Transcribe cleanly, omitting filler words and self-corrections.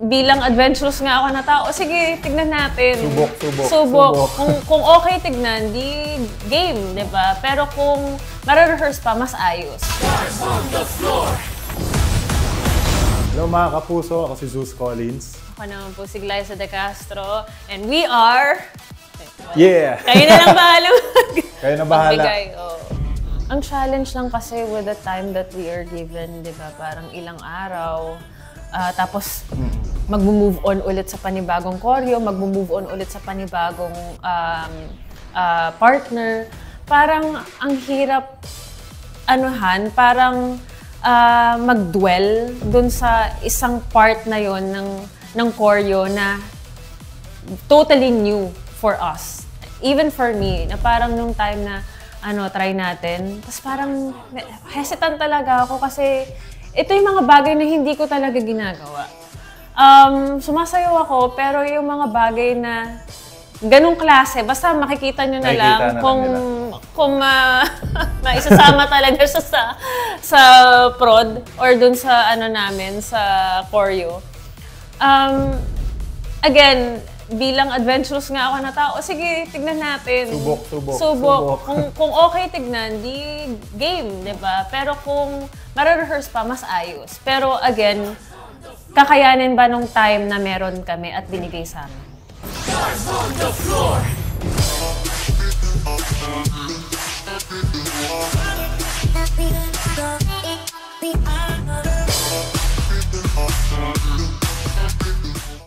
bilang adventurous nga ako na tao, sige, tignan natin. Subok. Kung okay tignan, di game, di ba? Pero kung mare-rehearse pa, mas ayos. Hello mga kapuso, ako si Zeus Collins. Ako naman po si Glyza De Castro. And we are... Yeah! Kayo na lang bahala. Kayo na bahala. Magbigay, oh. Ang challenge lang kasi with the time that we are given, di ba? Parang ilang araw. Tapos mag-move on ulit sa panibagong choreo, mag-move on ulit sa panibagong partner. Parang ang hirap parang mag-dwell dun sa isang part na yon ng choreo na totally new for us. Even for me, na parang nung time na try natin, tapos parang hesitant talaga ako kasi ito yung mga bagay na hindi ko talaga ginagawa. Sumasayaw ako, pero yung mga bagay na ganong klase, basta makikita nyo na lang kung maisasama talaga siya sa prod or dun sa namin, sa choreo. Again, bilang adventurous nga ako na tao, sige, tignan natin. Subok. Kung okay tignan, di game, di ba? Pero kung mare-rehearse pa, mas ayos. Pero again, kakayanin ba nung time na meron kami at binigay sa amin?